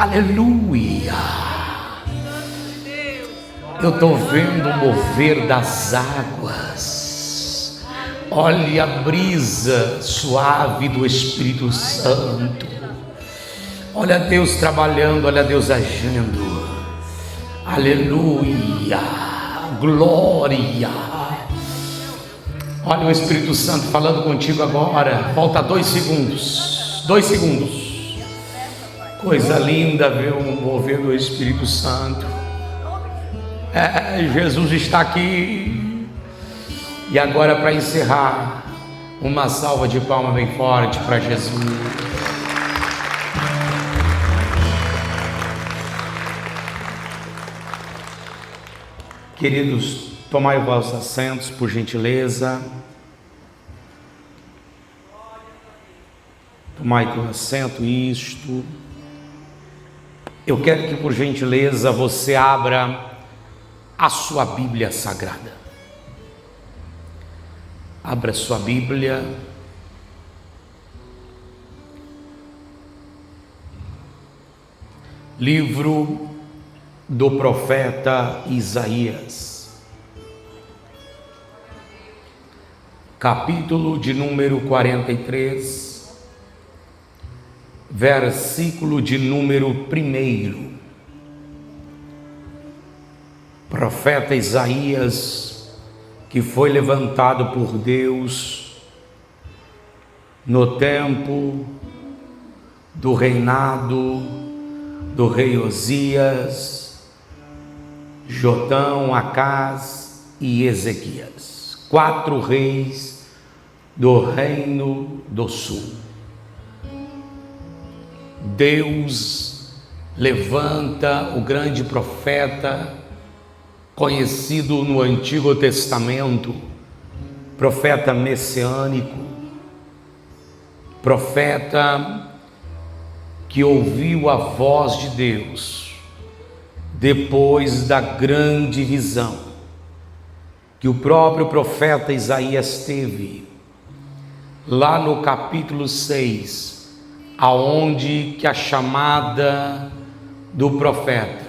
Aleluia. Eu estou vendo o mover das águas. Olha a brisa suave do Espírito Santo. Olha Deus trabalhando, olha Deus agindo. Aleluia. Glória. Olha o Espírito Santo falando contigo agora. Falta 2 segundos. 2 segundos. Coisa linda ver o mover do Espírito Santo. Jesus está aqui. E agora, para encerrar, uma salva de palmas bem forte para Jesus. Queridos, tomai os vossos assentos, por gentileza. Tomai teu assento, isto. Eu quero que, por gentileza, você abra a sua Bíblia Sagrada. Abra sua Bíblia. Livro do profeta Isaías, capítulo de número 43, versículo de número 1. Profeta Isaías, que foi levantado por Deus no tempo do reinado do rei Osias, Jotão, Acás e Ezequias, 4 reis do reino do sul. Deus levanta o grande profeta, conhecido no Antigo Testamento, profeta messiânico, profeta que ouviu a voz de Deus depois da grande visão que o próprio profeta Isaías teve lá no capítulo 6, aonde que a chamada do profeta,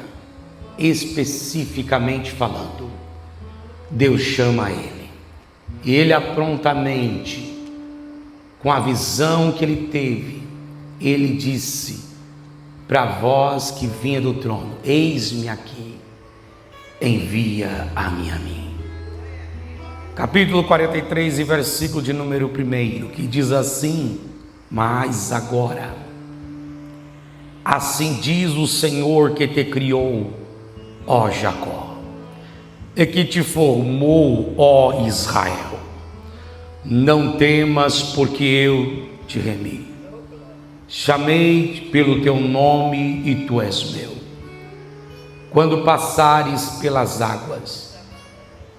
especificamente falando, Deus chama ele, e ele prontamente, com a visão que ele teve, ele disse para a voz que vinha do trono: eis-me aqui, envia-me a mim. Capítulo 43 e versículo de número 1, que diz assim: mas agora, assim diz o Senhor que te criou, ó Jacó, e que te formou, ó Israel, não temas, porque eu te remi. Chamei pelo teu nome e tu és meu. Quando passares pelas águas,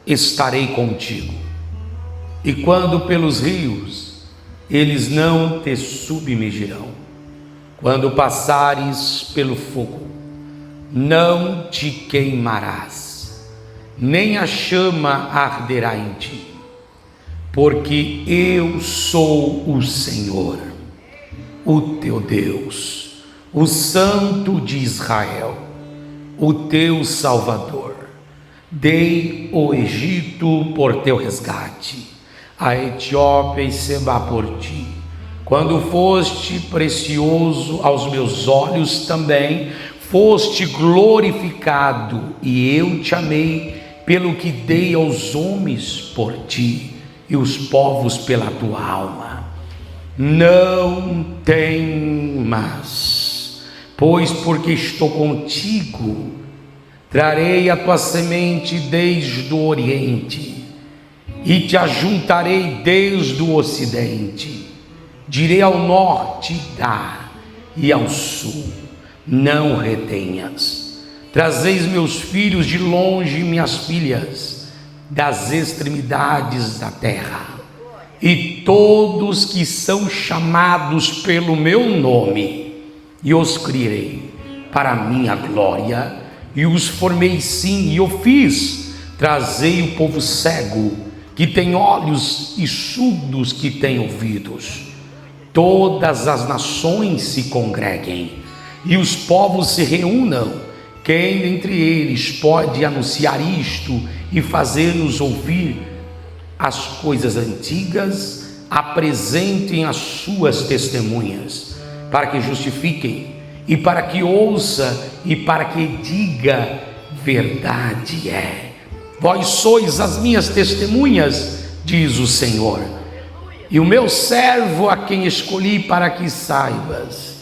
estarei contigo. E quando pelos rios, eles não te submergirão. Quando passares pelo fogo, não te queimarás, nem a chama arderá em ti, porque eu sou o Senhor, o teu Deus, o Santo de Israel, o teu Salvador. Dei o Egito por teu resgate, a Etiópia e Seba por ti. Quando foste precioso aos meus olhos, também foste glorificado, e eu te amei, pelo que dei aos homens por ti, e os povos pela tua alma. Não temas, pois porque estou contigo, trarei a tua semente desde o oriente, e te ajuntarei desde o ocidente. Direi ao norte, dá, e ao sul, não retenhas. Trazeis meus filhos de longe, minhas filhas, das extremidades da terra. E todos que são chamados pelo meu nome, e os criei para a minha glória, e os formei sim, e o fiz. Trazei o povo cego, que tem olhos, e surdos, que tem ouvidos. Todas as nações se congreguem, e os povos se reúnam. Quem dentre eles pode anunciar isto e fazer-nos ouvir as coisas antigas? Apresentem as suas testemunhas, para que justifiquem, e para que ouça, e para que diga: verdade é. Vós sois as minhas testemunhas, diz o Senhor, e o meu servo a quem escolhi, para que saibas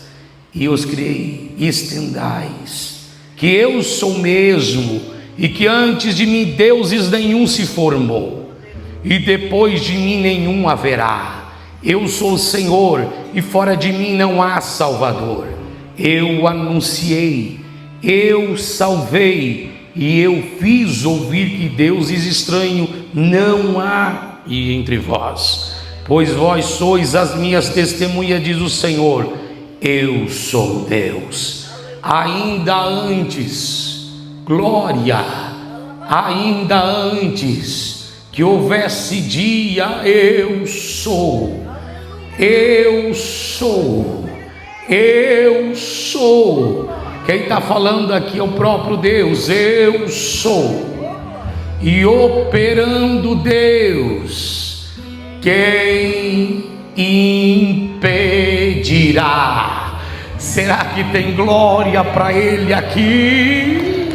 e os criei, estendais, que eu sou mesmo, e que antes de mim deuses nenhum se formou, e depois de mim nenhum haverá. Eu sou o Senhor, e fora de mim não há Salvador. Eu anunciei, eu salvei, e eu fiz ouvir que deuses estranhos não há entre vós, pois vós sois as minhas testemunhas, diz o Senhor. Eu sou Deus. Ainda antes, glória, ainda antes que houvesse dia, eu sou, eu sou, eu sou. Quem está falando aqui é o próprio Deus. Eu sou, e operando Deus, quem impedirá? Será que tem glória para Ele aqui?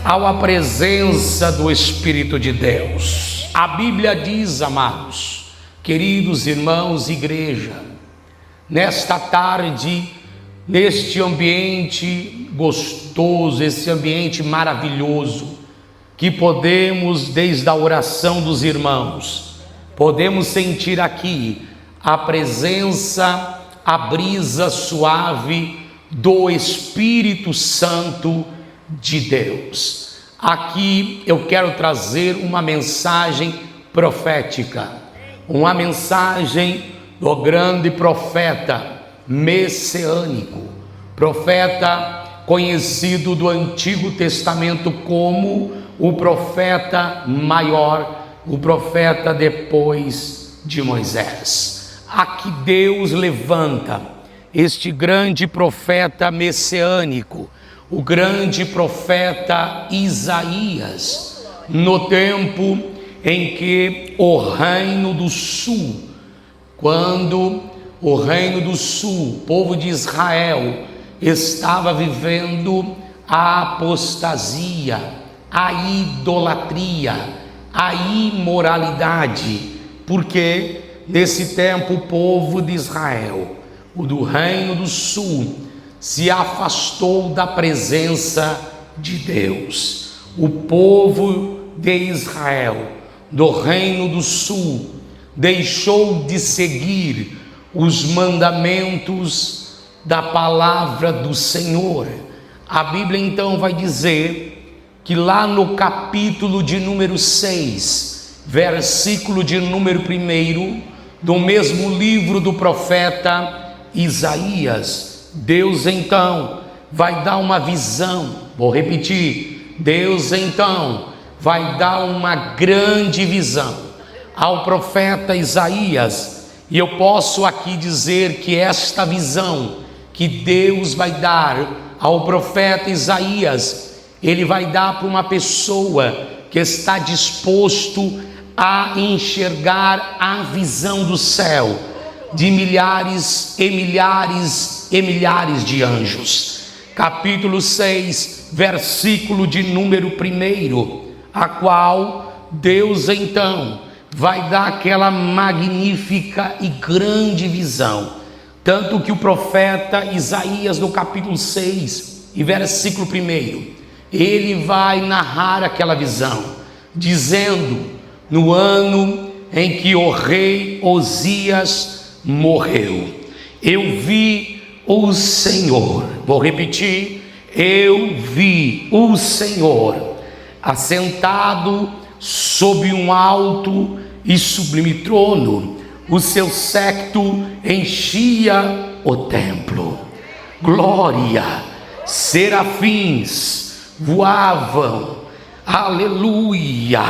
Ao presença do Espírito de Deus. A Bíblia diz, amados, queridos irmãos, igreja, nesta tarde, neste ambiente gostoso, esse ambiente maravilhoso, que podemos, desde a oração dos irmãos, podemos sentir aqui a presença, a brisa suave do Espírito Santo de Deus. Aqui eu quero trazer uma mensagem profética, uma mensagem do grande profeta messiânico, profeta conhecido do Antigo Testamento como o profeta maior, o profeta depois de Moisés. Aqui Deus levanta este grande profeta messiânico, o grande profeta Isaías, no tempo em que o Reino do Sul, quando o Reino do Sul, o povo de Israel, estava vivendo a apostasia, a idolatria, a imoralidade, porque nesse tempo o povo de Israel, o do Reino do Sul, se afastou da presença de Deus. O povo de Israel, do Reino do Sul, deixou de seguir os mandamentos da palavra do Senhor. A Bíblia então vai dizer que lá no capítulo de número 6, versículo de número 1, do mesmo livro do profeta Isaías, Deus então vai dar uma visão. Vou repetir: Deus então vai dar uma grande visão ao profeta Isaías, e eu posso aqui dizer que esta visão que Deus vai dar ao profeta Isaías, ele vai dar para uma pessoa que está disposto a enxergar a visão do céu, de milhares e milhares e milhares de anjos. Capítulo 6, versículo de número 1, a qual Deus então vai dar aquela magnífica e grande visão, tanto que o profeta Isaías, no capítulo 6 e versículo 1, ele vai narrar aquela visão, dizendo: no ano em que o rei Osias morreu, eu vi o Senhor. Vou repetir: eu vi o Senhor assentado sob um alto e sublime trono, o seu séquito enchia o templo. Glória, serafins voavam, aleluia,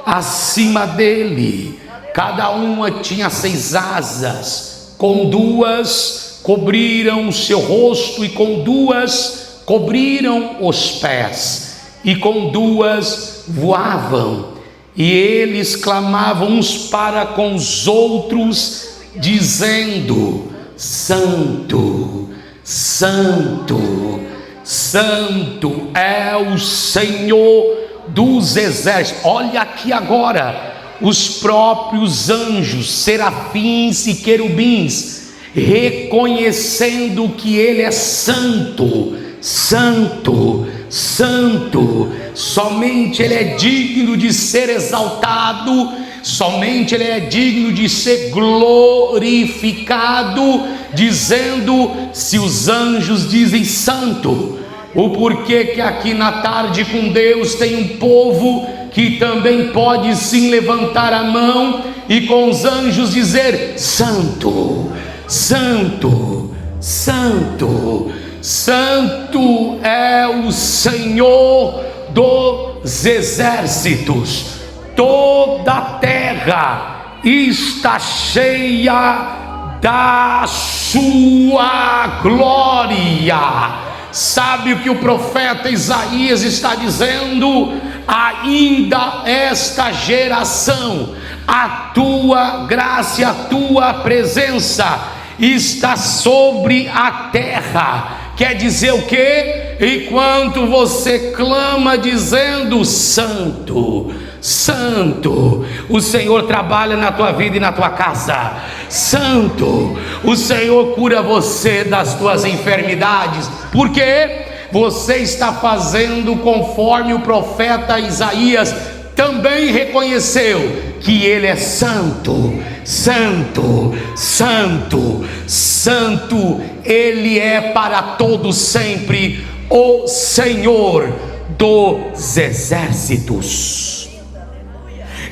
acima dele. Cada uma tinha 6 asas, com 2 cobriram o seu rosto, e com duas cobriram os pés, e com duas voavam. E eles clamavam uns para com os outros, dizendo: Santo, Santo, Santo é o Senhor dos exércitos. Olha aqui agora, os próprios anjos, serafins e querubins, reconhecendo que Ele é santo, santo, santo. Somente Ele é digno de ser exaltado, somente Ele é digno de ser glorificado, dizendo: se os anjos dizem santo, o porquê que aqui na tarde com Deus tem um povo que também pode sim levantar a mão e com os anjos dizer: santo, santo, santo, santo é o Senhor dos exércitos. Toda a terra está cheia da sua glória. Sabe o que o profeta Isaías está dizendo? Ainda esta geração, a tua graça e a tua presença está sobre a terra. Quer dizer o quê? Enquanto você clama dizendo: santo, santo, o Senhor trabalha na tua vida e na tua casa. Santo, o Senhor cura você das tuas enfermidades. Por quê? Você está fazendo conforme o profeta Isaías também reconheceu que Ele é santo, santo, santo, santo. Ele é para todo sempre o Senhor dos exércitos.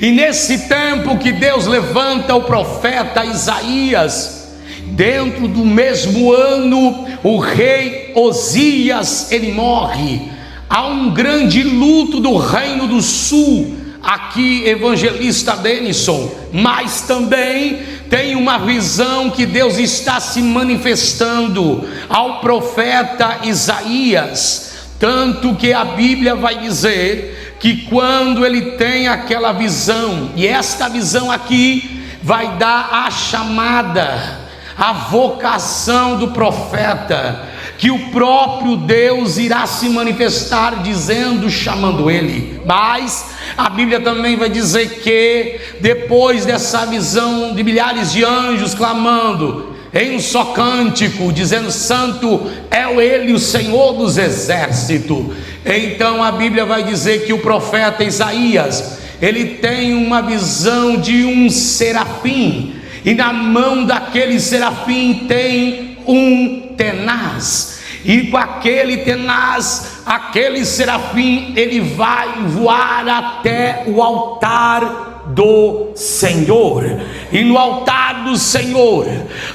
E nesse tempo que Deus levanta o profeta Isaías, dentro do mesmo ano, o rei Osias, ele morre. Há um grande luto do reino do sul. Aqui, evangelista Denison, mas também tem uma visão que Deus está se manifestando ao profeta Isaías, tanto que a Bíblia vai dizer que quando ele tem aquela visão, e esta visão aqui vai dar a chamada, a vocação do profeta, que o próprio Deus irá se manifestar dizendo, chamando ele. Mas a Bíblia também vai dizer que depois dessa visão de milhares de anjos clamando em um só cântico, dizendo: santo é Ele, o Senhor dos exércitos. Então a Bíblia vai dizer que o profeta Isaías, ele tem uma visão de um serafim, e na mão daquele serafim tem um tenaz, e com aquele tenaz, aquele serafim, ele vai voar até o altar do Senhor, e no altar do Senhor,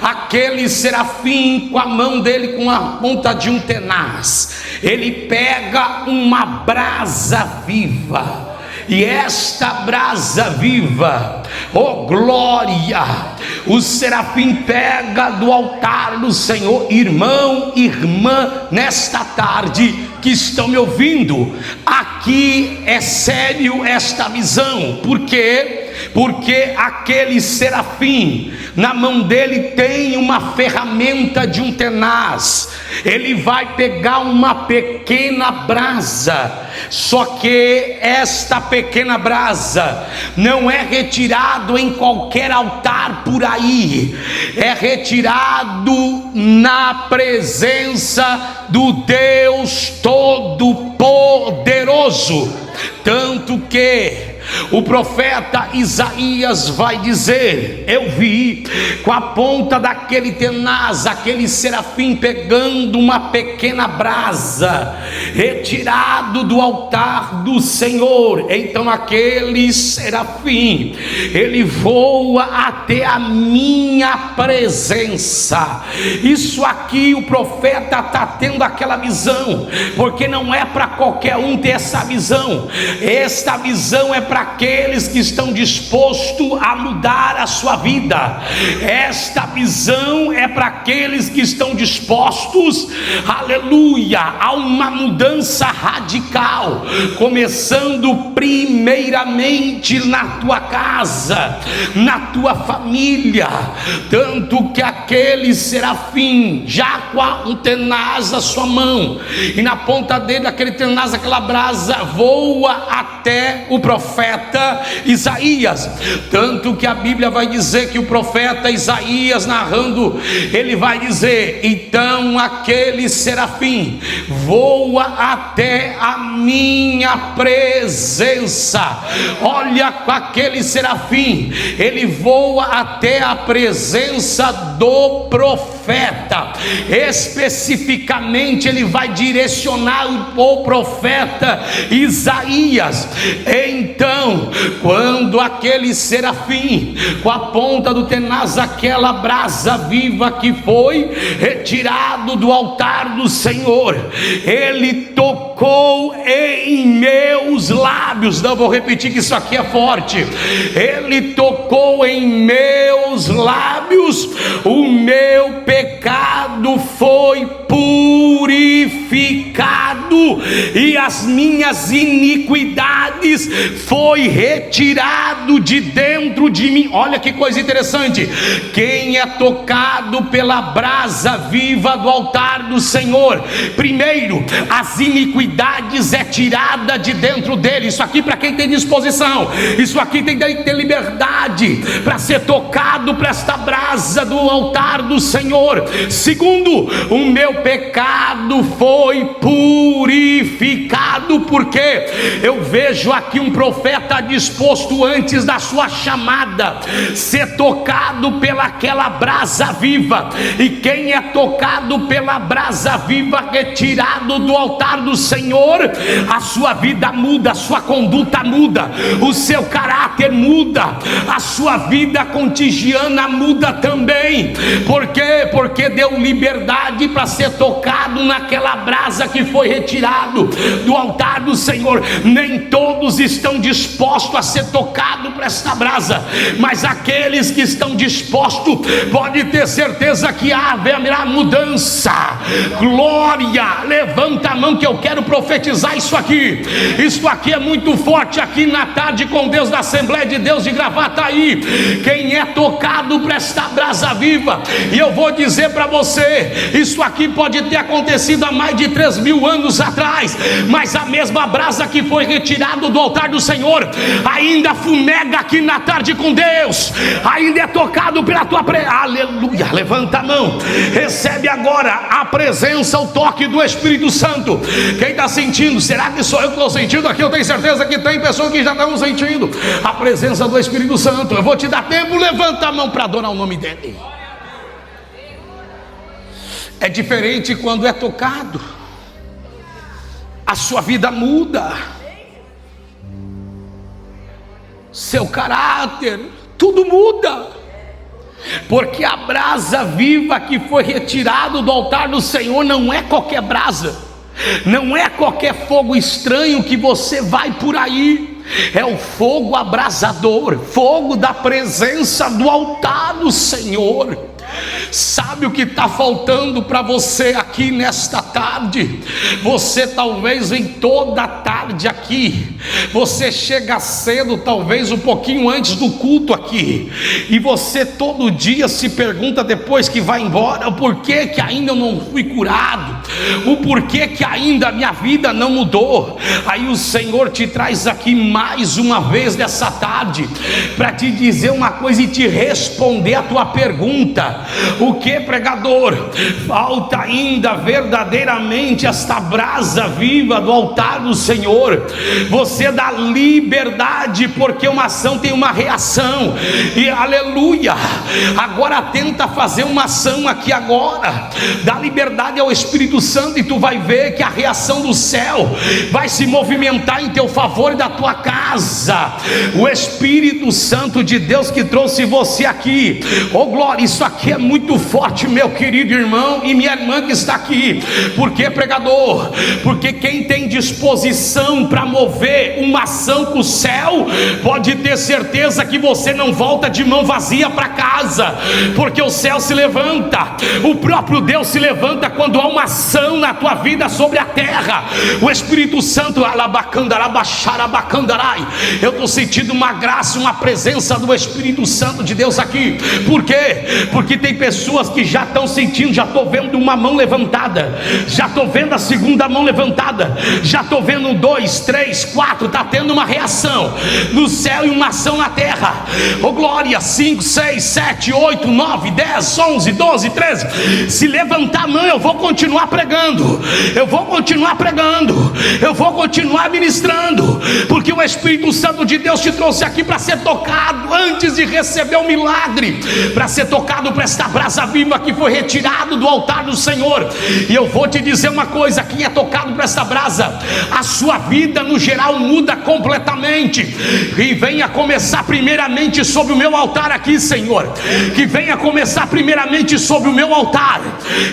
aquele serafim, com a mão dele, com a ponta de um tenaz, ele pega uma brasa viva, e esta brasa viva, oh glória, o serafim pega do altar do Senhor. Irmão, irmã, nesta tarde que estão me ouvindo, aqui é sério esta visão. Por quê? Porque aquele serafim, na mão dele tem uma ferramenta de um tenaz. Ele vai pegar uma pequena brasa, só que esta pequena brasa não é retirado em qualquer altar por aí, é retirado na presença do Deus Todo-Poderoso. Tanto que o profeta Isaías vai dizer: eu vi com a ponta daquele tenaz, aquele serafim pegando uma pequena brasa, retirado do altar do Senhor. Então aquele serafim, ele voa até a minha presença. Isso aqui o profeta está tendo aquela visão, porque não é para qualquer um ter essa visão. Esta visão é para aqueles que estão dispostos a mudar a sua vida. Esta visão é para aqueles que estão dispostos, aleluia, a uma mudança radical, começando primeiramente na tua casa, na tua família. Tanto que aquele serafim, já com um tenaz na sua mão, e na ponta dele aquele tenaz, aquela brasa, voa até o profeta Isaías. Tanto que a Bíblia vai dizer que o profeta Isaías, narrando, ele vai dizer: então aquele serafim voa até a minha presença. Olha, com aquele serafim, ele voa até a presença do profeta. Especificamente, ele vai direcionar o profeta Isaías. Então, quando aquele serafim, com a ponta do tenaz, aquela brasa viva que foi retirado do altar do Senhor, ele tocou em meus lábios. Não vou repetir, que isso aqui é forte. Ele tocou em meus lábios, o meu pecado foi purificado e as minhas iniquidades foi retirado de dentro de mim. Olha que coisa interessante. Quem é tocado pela brasa viva do altar do Senhor, primeiro, as iniquidades é tirada de dentro dele. Isso aqui para quem tem disposição, isso aqui tem que ter liberdade para ser tocado por esta brasa do altar do Senhor. Segundo, o meu pecado foi purificado, porque eu vejo aqui um profeta disposto, antes da sua chamada, ser tocado pelaquela brasa viva. E quem é tocado pela brasa viva, retirado do altar do Senhor, a sua vida muda, a sua conduta muda, o seu caráter muda, a sua vida cotidiana muda também. Por quê? Porque deu liberdade para ser tocado naquela brasa que foi retirado do altar do Senhor. Nem todos estão dispostos a ser tocados por esta brasa, mas aqueles que estão dispostos, pode ter certeza que haverá mudança. Glória! Levanta a mão que eu quero profetizar isso aqui. Isso aqui é muito forte aqui na Tarde com Deus da Assembleia de Deus de Gravataí. Quem é tocado por esta brasa viva, e eu vou dizer para você, isso aqui pode ter acontecido há mais de 3.000 anos atrás, mas a mesma brasa que foi retirada do altar do Senhor ainda fumega aqui na Tarde com Deus, ainda é tocado pela tua aleluia. Levanta a mão, recebe agora a presença, o toque do Espírito Santo. Quem está sentindo? Será que sou eu que estou sentindo aqui? Eu tenho certeza que tem pessoas que já estão sentindo a presença do Espírito Santo. Eu vou te dar tempo, levanta a mão para adorar o nome dele. É diferente quando é tocado, a sua vida muda, seu caráter, tudo muda, porque a brasa viva que foi retirado do altar do Senhor não é qualquer brasa, não é qualquer fogo estranho que você vai por aí. É o fogo abrasador, fogo da presença do altar do Senhor. Sabe o que está faltando para você aqui nesta tarde? Você talvez vem toda a tarde aqui, você chega cedo, talvez um pouquinho antes do culto aqui, e você todo dia se pergunta, depois que vai embora, o porquê que ainda eu não fui curado, o porquê que ainda a minha vida não mudou. Aí o Senhor te traz aqui mais uma vez nessa tarde, para te dizer uma coisa e te responder a tua pergunta. O que, pregador? Falta ainda verdadeiramente esta brasa viva do altar do Senhor. Você dá liberdade, porque uma ação tem uma reação, e aleluia, agora tenta fazer uma ação aqui agora, dá liberdade ao Espírito Santo, e tu vai ver que a reação do céu vai se movimentar em teu favor e da tua casa. O Espírito Santo de Deus que trouxe você aqui, oh glória, isso aqui é muito forte, meu querido irmão e minha irmã que está aqui. Por que, pregador? Porque quem tem disposição para mover uma ação com o céu, pode ter certeza que você não volta de mão vazia para casa, porque o céu se levanta, o próprio Deus se levanta quando há uma ação na tua vida sobre a terra. O Espírito Santo, eu estou sentindo uma graça, uma presença do Espírito Santo de Deus aqui. Por quê? Porque tem pessoas que já estão sentindo, já estou vendo uma mão levantada, já estou vendo a segunda mão levantada, já estou vendo 2, 3, 4, está tendo uma reação no céu e uma ação na terra. Oh glória, 5, 6, 7, 8, 9, 10, 11, 12, 13. Se levantar a mão, eu vou continuar pregando, eu vou continuar pregando, eu vou continuar ministrando, porque o Espírito Santo de Deus te trouxe aqui para ser tocado antes de receber o milagre, para ser tocado para esta brasa viva que foi retirado do altar do Senhor. E eu vou te dizer uma coisa: quem é tocado para esta brasa, a sua vida no geral muda completamente. E venha começar primeiramente sobre o meu altar aqui, Senhor, que venha começar primeiramente sobre o meu altar,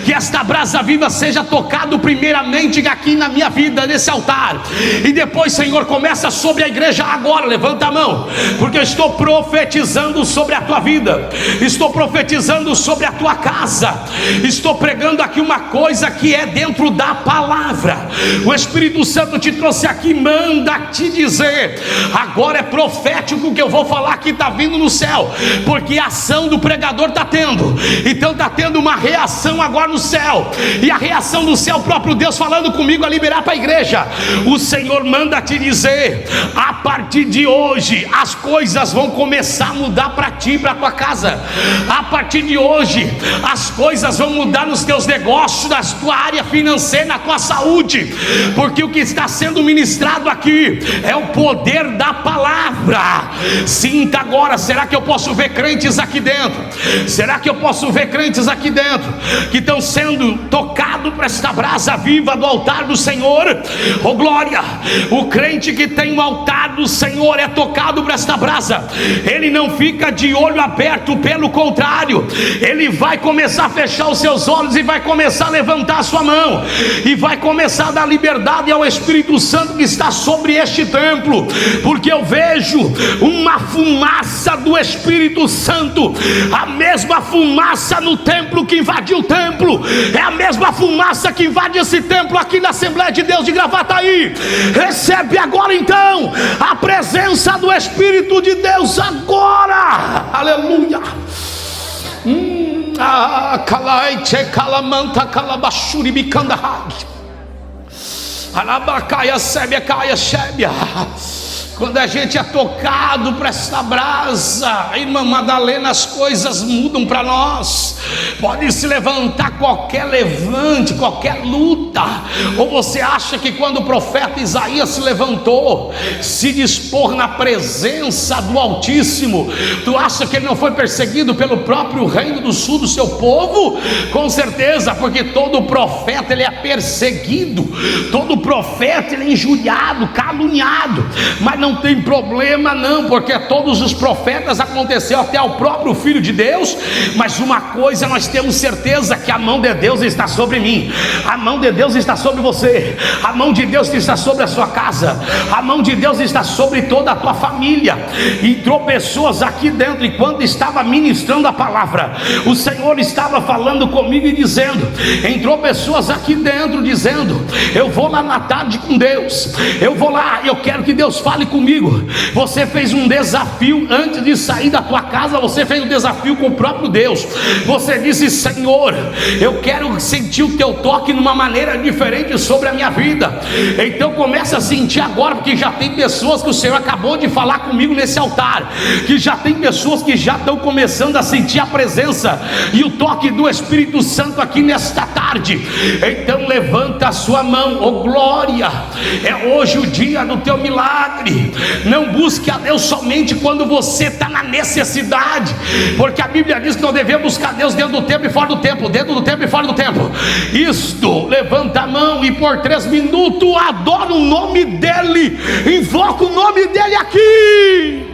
que esta brasa viva seja tocado primeiramente aqui na minha vida, nesse altar, e depois, Senhor, começa sobre a igreja agora. Levanta a mão, porque eu estou profetizando sobre a tua vida, estou profetizando sobre a tua casa, estou pregando aqui uma coisa que é dentro da palavra. O Espírito Santo te trouxe aqui, manda te dizer, agora é profético o que eu vou falar aqui, está vindo no céu, porque a ação do pregador está tendo, então está tendo uma reação agora no céu, e a reação do céu, o próprio Deus falando comigo a liberar para a igreja. O Senhor manda te dizer, a partir de hoje as coisas vão começar a mudar para ti, para a tua casa. A partir de hoje as coisas vão mudar nos teus negócios, na tua área financeira, na tua saúde, porque o que está sendo ministrado aqui é o poder da palavra. Sinta agora, será que eu posso ver crentes aqui dentro? Será que eu posso ver crentes aqui dentro que estão sendo tocados para esta brasa viva do altar do Senhor? Oh glória, o crente que tem o altar do Senhor é tocado para esta brasa, ele não fica de olho aberto, pelo contrário, ele vai começar a fechar os seus olhos e vai começar a levantar a sua mão, e vai começar a dar liberdade ao Espírito Santo que está sobre este templo, porque eu vejo uma fumaça do Espírito Santo, a mesma fumaça no templo que invadiu o templo, é a mesma fumaça que invade esse templo aqui na Assembleia de Deus de Gravataí. Recebe agora então a presença do Espírito de Deus agora, aleluia. Quando a gente é tocado para esta brasa, irmã Madalena, as coisas mudam para nós. Pode se levantar qualquer levante, qualquer luta. Ou você acha que quando o profeta Isaías se levantou, se dispor na presença do Altíssimo, tu acha que ele não foi perseguido pelo próprio reino do sul do seu povo? Com certeza, porque todo profeta ele é perseguido, todo profeta ele é injuriado, caluniado, mas não tem problema não, porque todos os profetas aconteceu até ao próprio Filho de Deus. Mas uma coisa nós temos certeza, que a mão de Deus está sobre mim, a mão de Deus está sobre você, a mão de Deus está sobre a sua casa, a mão de Deus está sobre toda a tua família. Entrou pessoas aqui dentro, e quando estava ministrando a palavra, o Senhor estava falando comigo e dizendo, entrou pessoas aqui dentro dizendo, eu vou lá na tarde com Deus, eu vou lá, eu quero que Deus fale comigo. Você fez um desafio antes de sair da tua casa, você fez um desafio com o próprio Deus. Você disse, Senhor, eu quero sentir o teu toque numa maneira diferente sobre a minha vida. Então começa a sentir agora, porque já tem pessoas que o Senhor acabou de falar comigo nesse altar, que já tem pessoas que já estão começando a sentir a presença e o toque do Espírito Santo aqui nesta tarde. Então levanta a sua mão, oh glória, é hoje o dia do teu milagre. Não busque a Deus somente quando você está na necessidade, porque a Bíblia diz que não devemos buscar Deus dentro do tempo e fora do tempo, dentro do tempo e fora do tempo. Isto, levanta a mão e por 3 minutos adora o nome dEle, invoca o nome dEle aqui.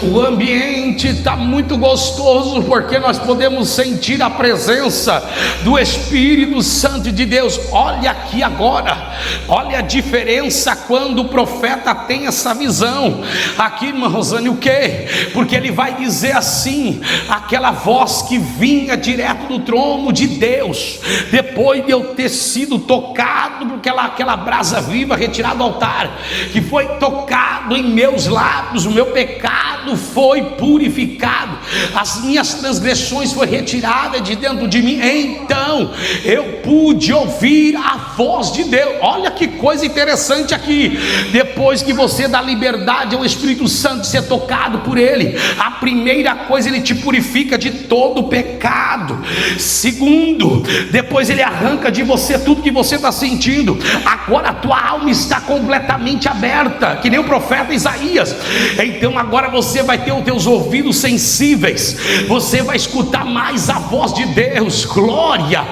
O ambiente está muito gostoso, porque nós podemos sentir a presença do Espírito Santo de Deus. Olha aqui agora, olha a diferença quando o profeta tem essa visão. Aqui, irmã Rosane, o que? Porque ele vai dizer assim, aquela voz que vinha direto do trono de Deus, depois de eu ter sido tocado por aquela brasa viva retirada do altar, que foi tocado em meus lábios, o meu pecado foi purificado, as minhas transgressões foram retiradas de dentro de mim. Então eu pude ouvir a voz de Deus. Olha que coisa interessante aqui. Depois que você dá liberdade ao Espírito Santo ser tocado por Ele, a primeira coisa, Ele te purifica de todo o pecado. Segundo, depois Ele arranca de você tudo que você está sentindo. Agora a tua alma está completamente aberta, que nem o profeta Isaías. Então agora você vai ter os teus ouvidos sensíveis, você vai escutar mais a voz de Deus. Glória!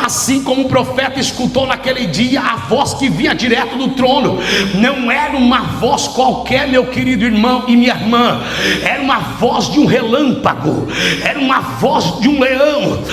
Assim como o profeta escutou naquele dia a voz que vinha direto do trono, não era uma voz qualquer, meu querido irmão e minha irmã, era uma voz de um relâmpago, era uma voz de um leão,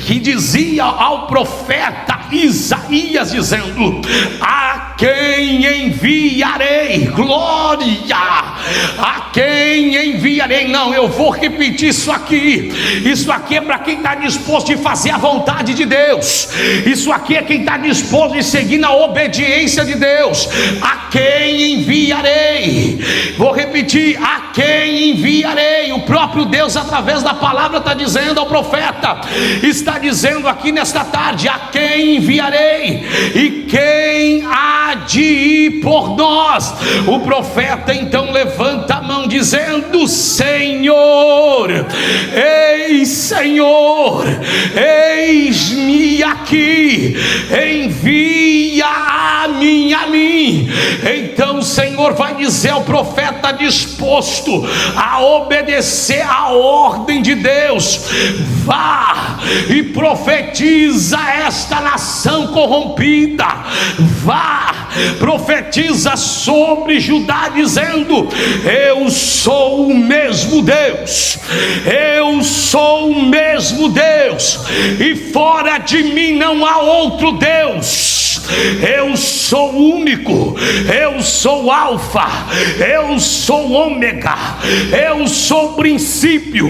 que dizia ao profeta Isaías, dizendo: a quem enviarei? Glória! A quem enviarei? Não, eu vou repetir isso aqui. Isso aqui é para quem está disposto de fazer a vontade de Deus. Isso aqui é quem está disposto de seguir na obediência de Deus. A quem enviarei? Vou repetir: a quem enviarei? O próprio Deus, através da palavra, está dizendo ao profeta, está dizendo aqui nesta tarde: a quem enviarei? E quem há de ir por nós? O profeta então levanta a mão dizendo: Senhor, ei Senhor, eis-me aqui, envia a mim. Então o Senhor vai dizer ao profeta disposto a obedecer a ordem de Deus: vá e profetiza esta nação corrompida, vá, profetiza sobre Judá, dizendo: eu sou o mesmo Deus, eu sou o mesmo Deus, e fora de mim não há outro Deus. Eu sou único, eu sou alfa, eu sou ômega, eu sou o princípio,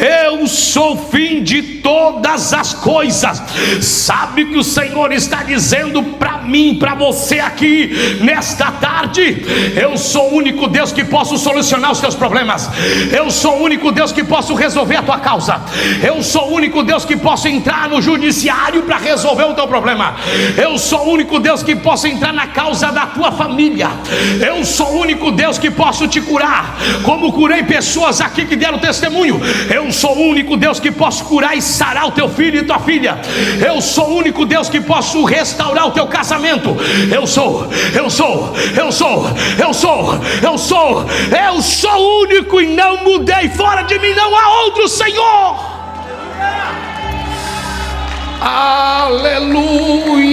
eu sou o fim de todas as coisas. Sabe o que o Senhor está dizendo para mim, para você aqui nesta tarde? Eu sou o único Deus que posso solucionar os teus problemas, eu sou o único Deus que posso resolver a tua causa, eu sou o único Deus que posso entrar no judiciário para resolver o teu problema, eu sou o único Deus que posso entrar na causa da tua família, eu sou o único Deus que posso te curar, como curei pessoas aqui que deram testemunho. Eu sou o único Deus que posso curar e sarar o teu filho e tua filha. Eu sou o único Deus que posso restaurar o teu casamento. Eu sou o único e não mudei. Fora de mim não há outro Senhor. Aleluia!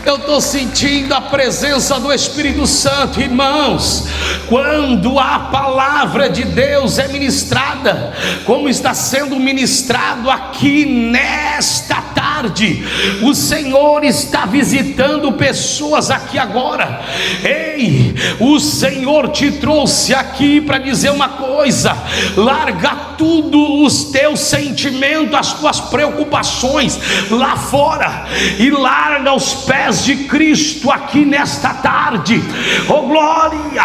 Eu estou sentindo a presença do Espírito Santo, irmãos. Quando a palavra de Deus é ministrada, como está sendo ministrado aqui nesta tarde, o Senhor está visitando pessoas aqui agora. Ei, o Senhor te trouxe aqui para dizer uma coisa: larga tudo, os teus sentimentos, as tuas preocupações lá fora, e larga os pés de Cristo aqui nesta tarde. Oh glória!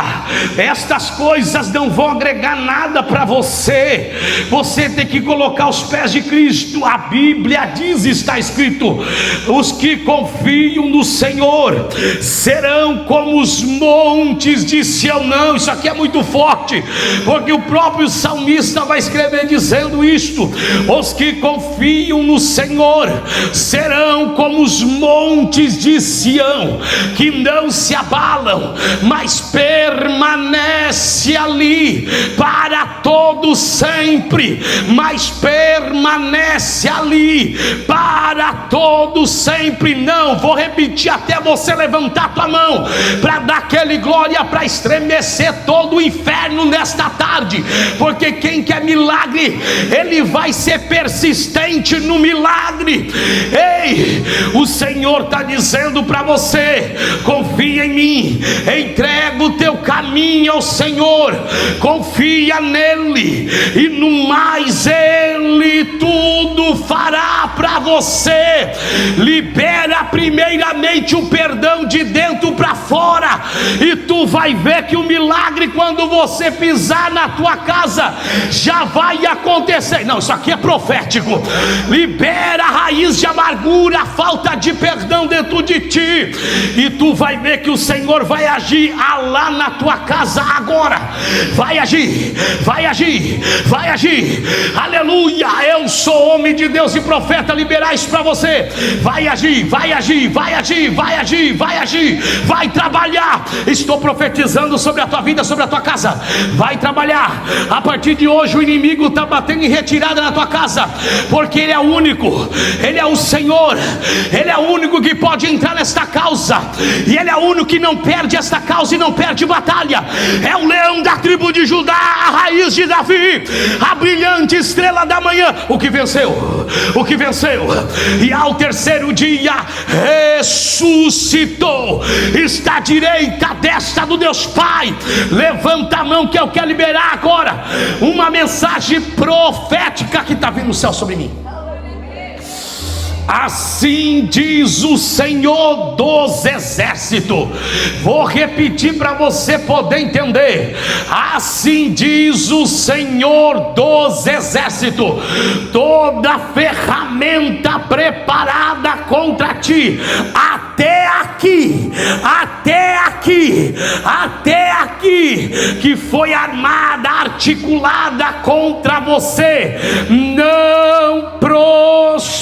Estas coisas não vão agregar nada para você. Você tem que colocar os pés de Cristo. A Bíblia diz, está escrito: os que confiam no Senhor serão como os montes de Sião. Não, isso aqui é muito forte, porque o próprio salmista vai escrever escrever dizendo isto: os que confiam no Senhor serão como os montes de Sião, que não se abalam, mas permanece ali para todo sempre, mas permanece ali para todo sempre. Não, vou repetir até você levantar tua mão, para dar aquele glória, para estremecer todo o inferno nesta tarde, porque quem quer milagre, ele vai ser persistente no milagre. Ei, o Senhor está dizendo para você: confia em mim, entrega o teu caminho ao Senhor, confia nele, e no mais ele tudo fará para você. Libera primeiramente o perdão de dentro para fora, e tu vai ver que o milagre, quando você pisar na tua casa, já vai acontecer. Não, isso aqui é profético. Libera a raiz de amargura, falta de perdão dentro de ti, e tu vai ver que o Senhor vai agir lá na tua casa agora. Vai agir, vai agir, vai agir. Aleluia. Eu sou homem de Deus e profeta, liberar isso para você. Vai agir, vai agir, vai agir, vai agir, vai agir, vai trabalhar. Estou profetizando sobre a tua vida, sobre a tua casa. Vai trabalhar. A partir de hoje o inimigo está batendo em retirada na tua casa, porque ele é o único, ele é o Senhor, ele é o único que pode entrar nesta causa, e ele é o único que não perde esta causa e não perde batalha. É o leão da tribo de Judá, a raiz de Davi, a brilhante estrela da manhã, o que venceu, o que venceu, e ao terceiro dia ressuscitou, está à direita, à destra do Deus Pai. Levanta a mão que eu quero liberar agora uma mensagem profética que está vindo do céu sobre mim. Assim diz o Senhor dos exércitos. Vou repetir para você poder entender. Assim diz o Senhor dos exércitos: toda ferramenta preparada contra ti, até aqui, até aqui, até aqui, que foi armada, articulada contra você, não prosperará,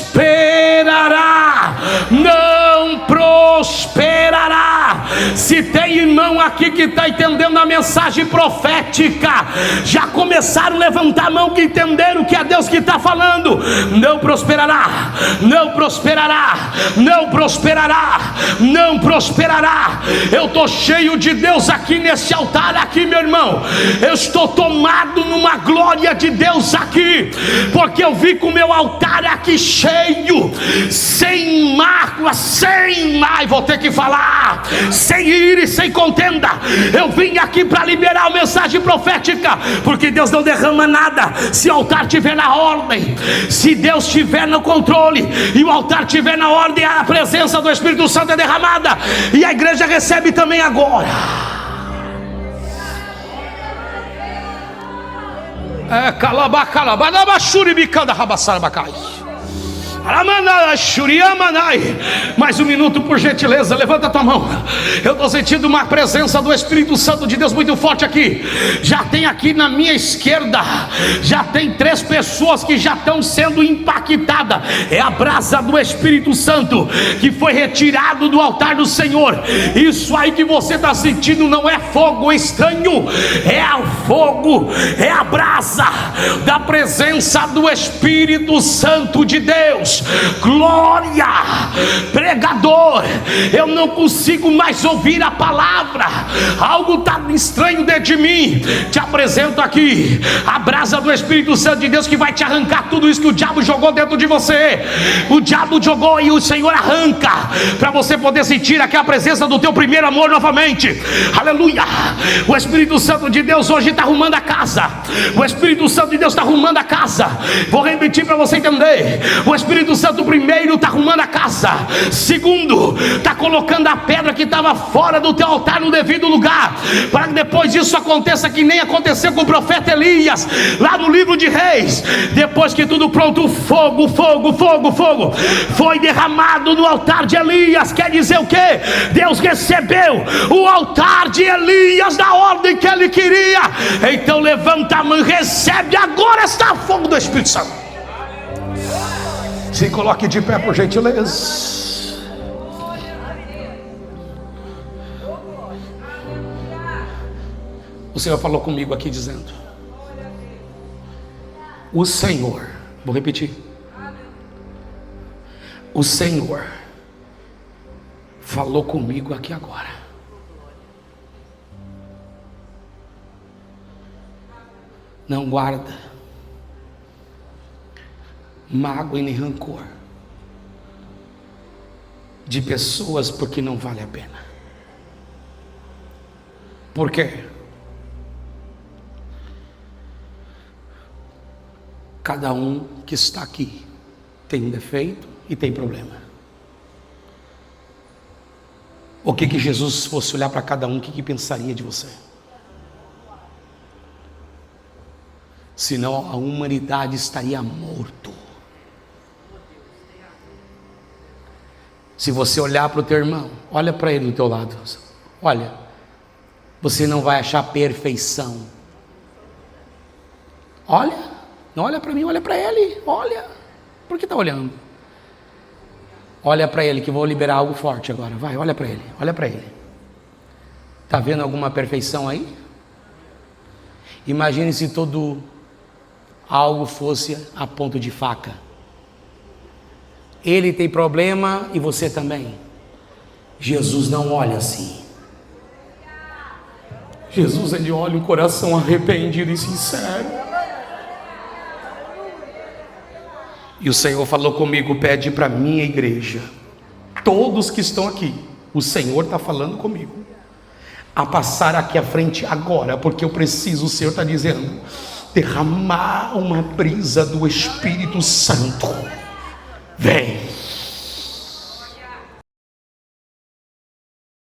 não prosperará. Se tem irmão aqui que está entendendo a mensagem profética, já começaram a levantar a mão, que entenderam que é Deus que está falando. Não prosperará, não prosperará, não prosperará, não prosperará. Eu estou cheio de Deus aqui nesse altar aqui, meu irmão. Eu estou tomado numa glória de Deus aqui, porque eu vi com o meu altar aqui cheio, sem mácula, sem mais, vou ter que falar, sem ira e sem contenda. Eu vim aqui para liberar a mensagem profética, porque Deus não derrama nada se o altar estiver na ordem. Se Deus estiver no controle e o altar estiver na ordem, a presença do Espírito Santo é derramada, e a igreja recebe também agora. Mais um minuto, por gentileza, levanta a tua mão. Eu estou sentindo uma presença do Espírito Santo de Deus muito forte aqui. Já tem aqui na minha esquerda, já tem 3 pessoas que já estão sendo impactadas. É a brasa do Espírito Santo que foi retirado do altar do Senhor. Isso aí que você está sentindo não é fogo estranho, é o fogo, é a brasa da presença do Espírito Santo de Deus. Glória, pregador, eu não consigo mais ouvir a palavra, algo está estranho dentro de mim. Te apresento aqui a brasa do Espírito Santo de Deus, que vai te arrancar tudo isso que o diabo jogou dentro de você. O diabo jogou e o Senhor arranca, para você poder sentir aqui a presença do teu primeiro amor novamente. Aleluia. O Espírito Santo de Deus hoje está arrumando a casa. O Espírito Santo de Deus está arrumando a casa. Vou repetir para você entender. O Espírito Espírito Santo, primeiro, está arrumando a casa. Segundo, está colocando a pedra que estava fora do teu altar no devido lugar, para que depois disso aconteça que nem aconteceu com o profeta Elias, lá no livro de Reis. Depois que tudo pronto, fogo foi derramado no altar de Elias. Quer dizer o quê? Deus recebeu o altar de Elias da ordem que ele queria. Então levanta a mão e recebe. Agora está fogo do Espírito Santo. Se coloque de pé, por gentileza. O Senhor falou comigo aqui dizendo: o Senhor, vou repetir, o Senhor falou comigo aqui agora. Não guarda mágoa e nem rancor de pessoas, porque não vale a pena. Por quê? Cada um que está aqui tem um defeito e tem problema. O que Jesus fosse olhar para cada um, o que pensaria de você? Senão a humanidade estaria morto. Se você olhar para o teu irmão, olha para ele do teu lado, olha, você não vai achar perfeição. Olha, não olha para mim, olha para ele, olha. Por que está olhando? Olha para ele, que eu vou liberar algo forte agora. Vai, olha para ele, olha para ele. Está vendo alguma perfeição aí? Imagine se todo algo fosse a ponto de faca. Ele tem problema e você também. Jesus não olha assim. Jesus, ele olha um coração arrependido e sincero. E o Senhor falou comigo: pede para minha igreja, todos que estão aqui, o Senhor está falando comigo, a passar aqui à frente agora, porque eu preciso, o Senhor está dizendo, derramar uma brisa do Espírito Santo. Vem,